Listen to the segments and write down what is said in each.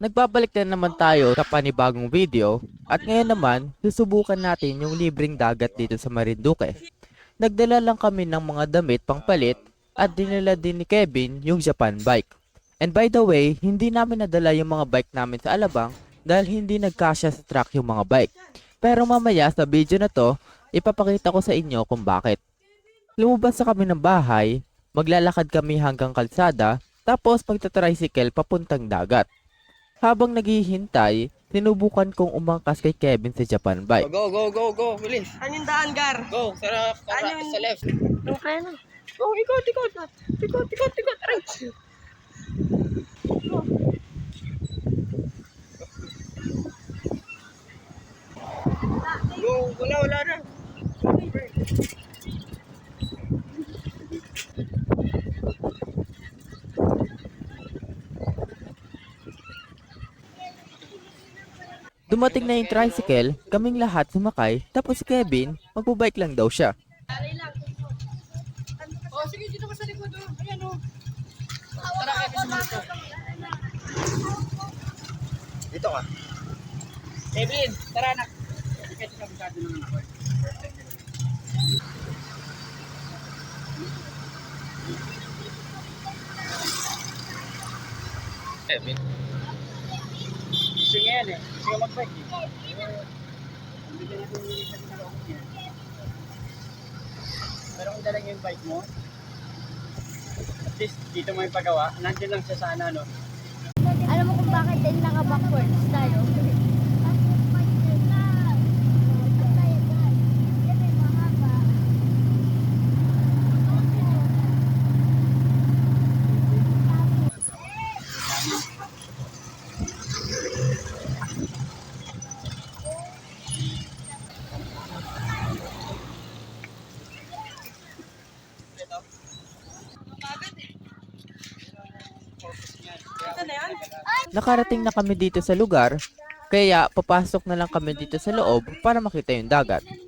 Nagbabalik na naman tayo sa panibagong video at ngayon naman susubukan natin yung libreng dagat dito sa Marinduque. Nagdala lang kami ng mga damit pangpalit at dinala din ni Kevin yung Japan bike. And by the way, hindi namin nadala yung mga bike namin sa Alabang dahil hindi nagkasya sa truck yung mga bike. Pero mamaya sa video na to, ipapakita ko sa inyo kung bakit. Lumabas na kami ng bahay, maglalakad kami hanggang kalsada, tapos magta-tricycle papuntang dagat. Habang naghihintay, sinubukan kong umangkas kay Kevin sa Japan bike. Go, go, go, go, bilis. Anong daan, Gar? Go, sa left. Okay na. Go, ikot, ikot. Ikot, ikot, ikot. Aray. Go, wala na. Dumating na yung tricycle, kaming lahat sumakay, tapos si Kevin, magbubike lang daw siya. Oh, sige, dito ka sa likod. Ayan, oh. Dito ka. Kevin, tara na. Kasi kabisado naman ako. Kevin. Gusto niya yan eh. Gusto niya mag-bike eh. Bigyan natin yung isa din ako niya. Pero kung dala niya yung bike mo, at least dito mo yung pagawa. Nandiyan lang siya sa ano. Alam mo kung bakit din naka-backwards tayo? Ito na yan? Nakarating na kami dito sa lugar, kaya papasok na lang kami dito sa loob para makita yung dagat. Ay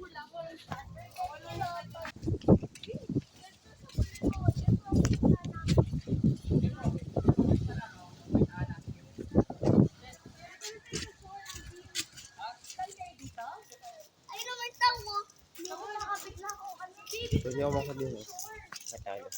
naman tawo. Hindi ako nakabigla ko kasi. Pwede ako makabihin eh. Natalo.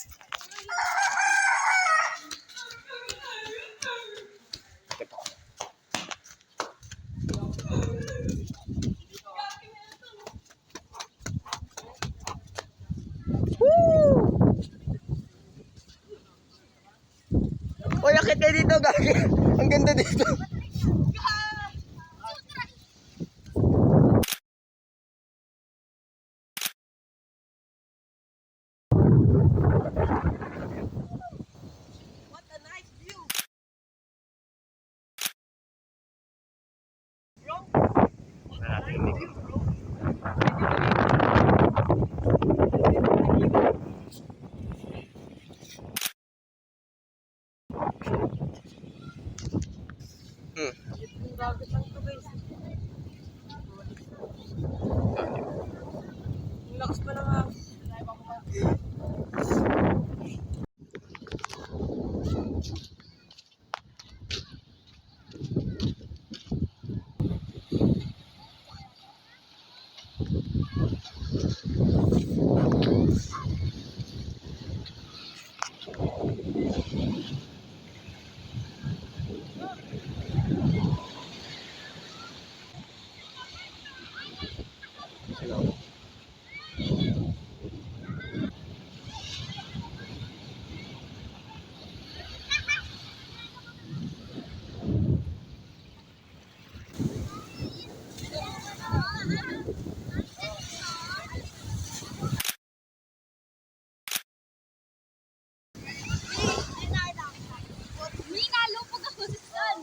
Uy, akit kayo dito, gagi. Ang ganda dito. What a nice view! Yung dagat lang ito, guys. Yung lakas pa ng hangin. May nalupog ako sa sun.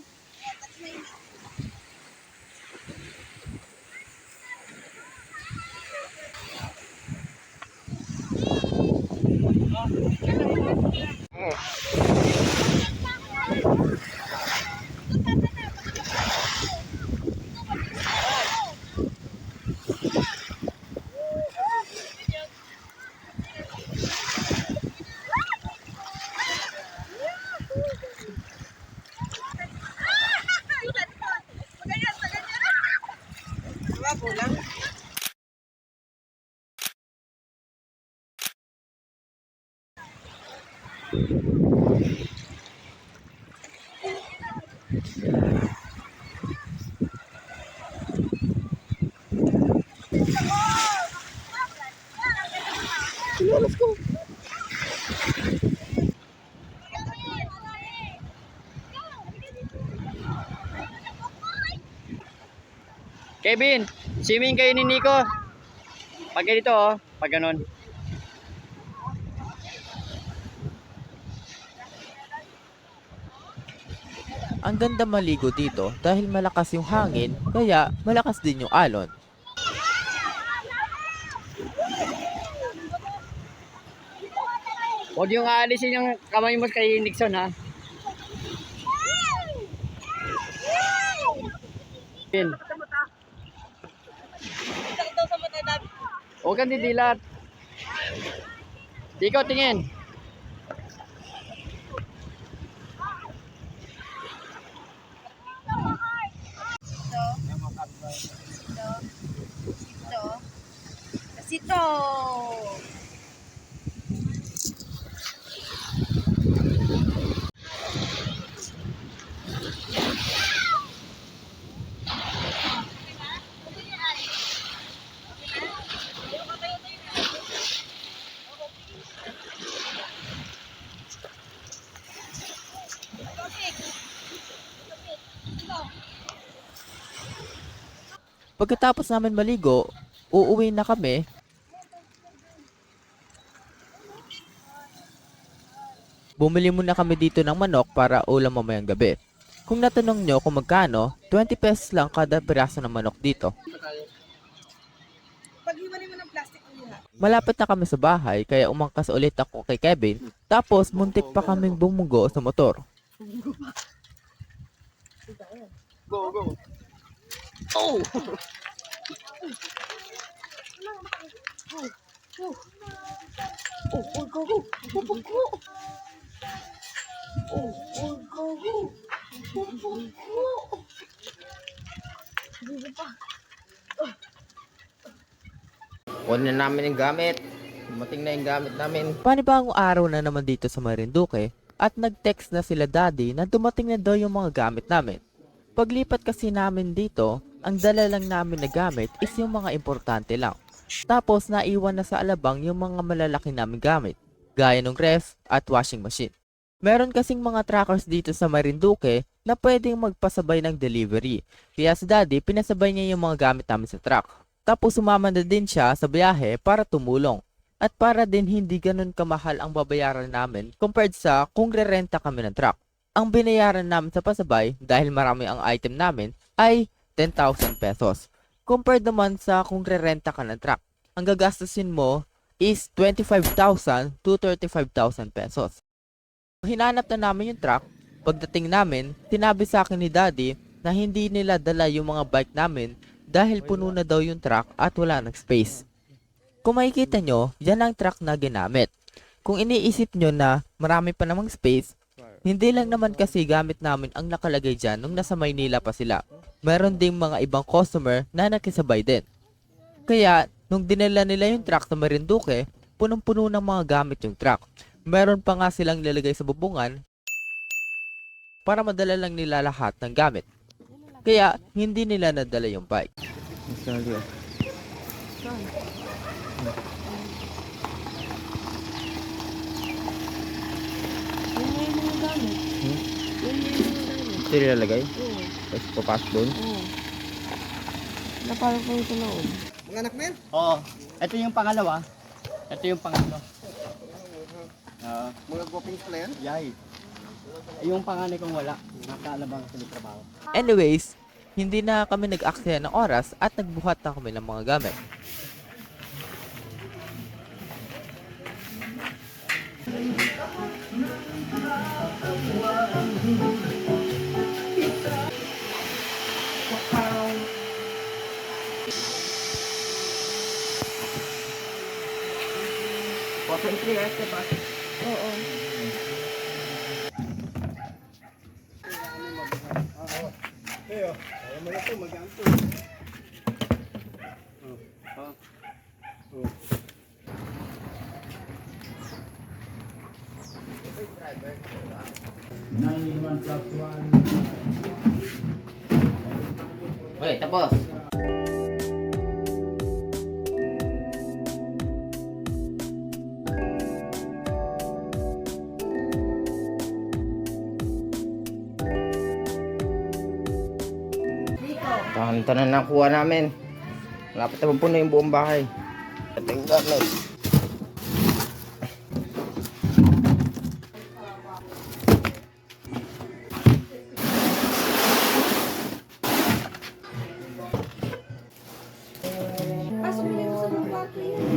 Kevin, swimming kayo ni Nico. Pag ganito oh, pag ganon. Ang ganda maligo dito dahil malakas yung hangin, kaya malakas din yung alon. Huwag yung aalisin yung kamay mo kay Nixon ha. Kevin. Huwag kang didilat. Ikaw tingin. Kasito. Pagkatapos namin maligo, uuwi na kami. Bumili muna kami dito ng manok para ulam mamayang gabi. Kung natanong nyo kung magkano, 20 pesos lang kada piraso ng manok dito. Paghiwalay mo ng plastic ang liha. Malapit na kami sa bahay kaya umangkas ulit ako kay Kevin. Tapos muntik pa kaming bumugo sa motor. Go, go. Oh! Kunin na namin yung gamit. Dumating na yung gamit namin. Panibagong araw na naman dito sa Marinduque at nag-text na sila daddy na dumating na daw yung mga gamit namin. Paglipat kasi namin dito, ang dala lang namin na gamit is yung mga importante lang. Tapos naiwan na sa alabang yung mga malalaki namin gamit, gaya ng ref at washing machine. Meron kasing mga trackers dito sa Marinduque na pwedeng magpasabay ng delivery. Kaya si daddy pinasabay niya yung mga gamit namin sa truck. Tapos sumama na din siya sa biyahe para tumulong. At para din hindi ganun kamahal ang babayaran namin compared sa kung rerenta kami ng truck. Ang binayaran namin sa pasabay dahil marami ang item namin ay 10,000 pesos. Compared naman sa kung rerenta ka ng truck, ang gagastusin mo is 25,000 to 35,000 pesos. Hinanap na namin yung truck. Pagdating namin, sinabi sa akin ni daddy na hindi nila dala yung mga bike namin dahil puno na daw yung truck at wala ng space. Kung makikita nyo, yan ang truck na ginamit. Kung iniisip nyo na marami pa namang space, hindi lang naman kasi gamit namin ang nakalagay dyan nung nasa Maynila pa sila. Meron ding mga ibang customer na nakisabay din. Kaya, nung dinala nila yung truck sa Marinduque, punong-puno ng mga gamit yung truck. Meron pa nga silang lalagay sa bubungan para madala lang nila lahat ng gamit. Kaya, hindi nila nadala yung bike. Yan na yung mga gamit. Yan na yung mga gamit. Ito yung lalagay? Oo. Tapos papasok doon? Oo. Napalak ko ito noon. Mga anak mo yan? Oo. Ito yung pangalawa. Ito yung pangatlo. Mga guwapings pala yan? Yay. Yung panganay kong wala. Nakaalabang sa trabaho. Anyways, hindi na kami nag-aksaya ng oras at nagbuhat na kami ng mga gamit. Oo. Okay, tapos. Ito na nakuha namin. Malapit na puno yung buong bahay. Ito yung gamit. Pasok mo dito sa mga kwarto yan.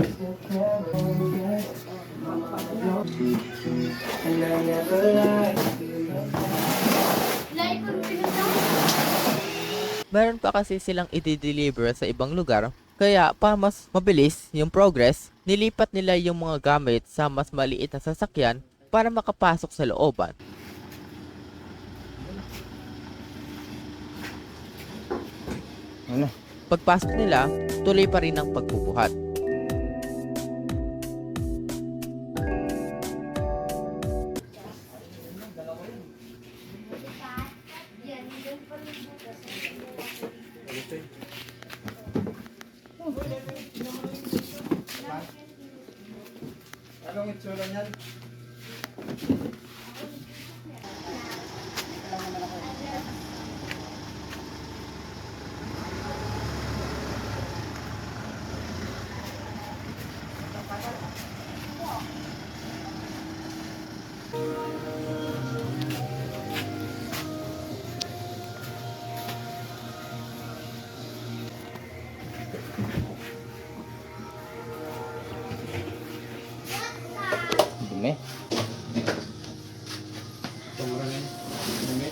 Like kung pinunta Meron pa kasi silang i-deliver sa ibang lugar, kaya para mas mabilis yung progress, nilipat nila yung mga gamit sa mas maliit na sasakyan para makapasok sa looban. Ano? Pagpasok nila, tuloy pa rin ang pagbubuhat. Anong itsura niyan? Dumi. Tumura na yun. Dumi.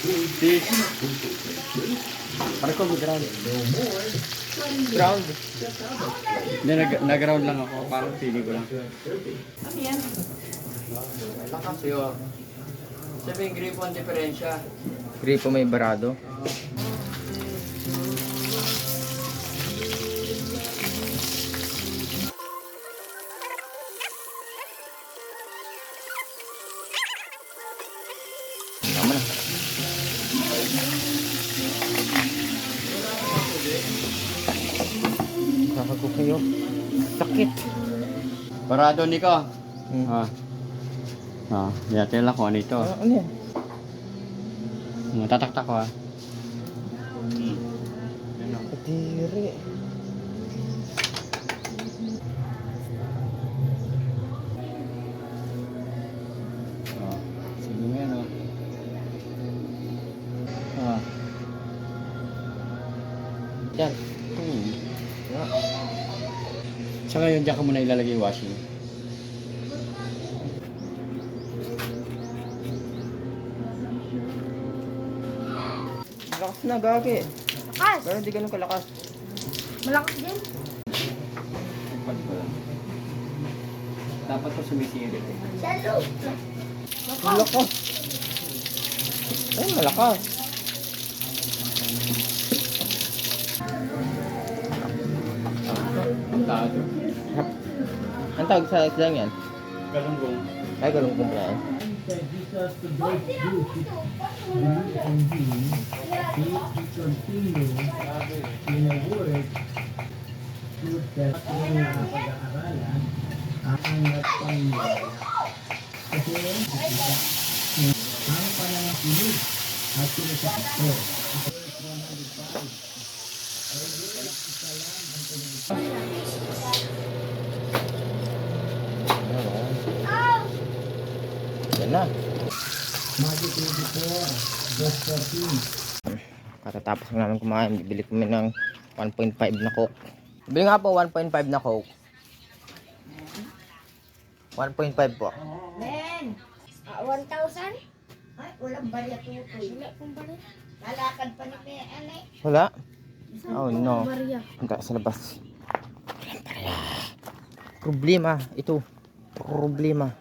Hindi. Parang ko ground. Ground. Hindi, nag-ground lang ako. Parang feeling ko lang. Lakas yun. Sabi yung gripo ang diferensya. Gripo may barado. Tama na. Kakago kayo. Sakit. Parado ni ka. Hmm. Yatel ako. Ano ito? Ano yan? Tataktak ko Kadiri. Sige nga no. Yan. Tsaka yun, dyan ka muna ilalagay yung washing. Lakas na, gagi. Lakas. Pero hindi ganun kalakas. Malakas din. Pag ko lang. Dapat ko sumisilip eh. Salo. Malakas. Ay, malakas. Ang tado. Ang tawag sa islang yan? Galunggong. Ay, ganun kung yan. Yan na. Katatapos lang namin kumain, bibili kami ng 1.5 na Coke. Bili nga po 1.5 na Coke. 1.5 po. Men. 1,000? Ay, walang barya tutoy. Wala pong barya. Lalakad pa ni May Ane. Wala? Oh no. Barya. Punta sa labas. Walang barya. Problema. Ito. Problema.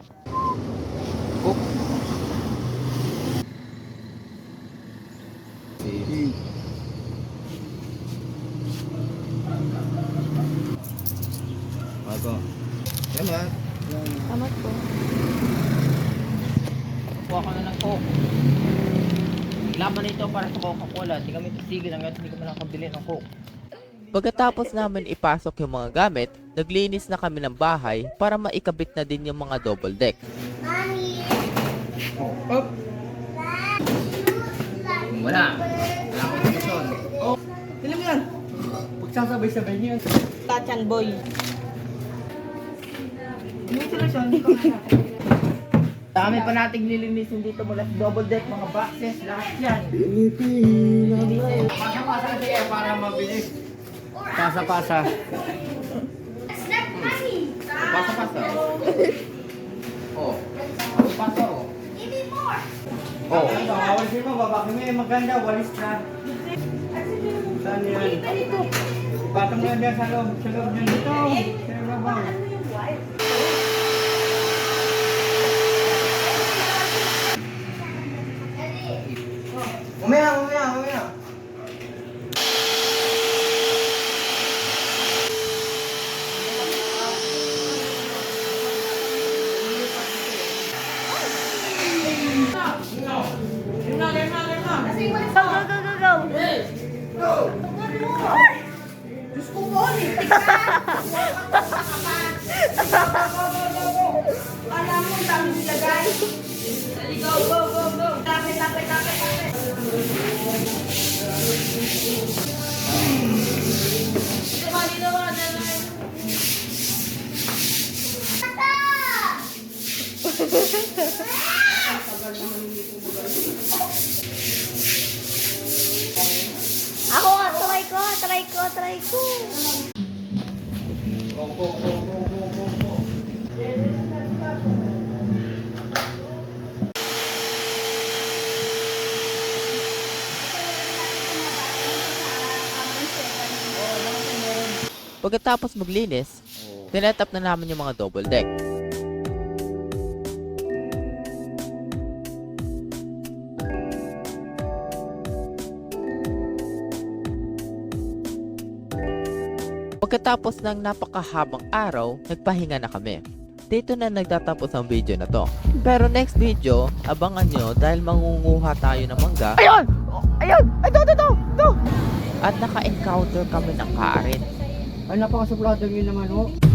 Naman. Tamat po. Kuha ko na ng Coke. Laban nito para sa Coca-Cola. Hindi kami titigil hanggang hindi kami nakabili ng Coke. Pagkatapos namin ipasok yung mga gamit, naglinis na kami ng bahay para maikabit na din yung mga double deck. Oh. Wala. Wala akong sitwasyon. Oh. Sino mo yan? Magsasabay-sabay niyo yan. Tachan boy. Yung sitwasyon, Dami pa nating lilinisin dito mula sa double deck, mga boxes, lahat yan. pasa-pasa kasi para mabilis. Pasa-pasa. Pasa-pasa. Oh. Pasa oh. Oh. Walis mo, babaki mo yung maganda, walis na. Saan yan? Patong na dyan sa loob niyan dito. Sa babaw. Umaya. Alam mo, dami sila guys. Go, go, go, go. Tapit. Ako, try ko. Pagkatapos maglinis, tinetap na namin yung mga double deck. Pagkatapos ng napakahabang araw, nagpahinga na kami. Dito na nagtatapos ang video na to. Pero next video, abangan nyo dahil mangunguha tayo ng mangga. Ayun! Ito! At naka-encounter kami ng Karen. Ay, napakasuplado yun naman, oh.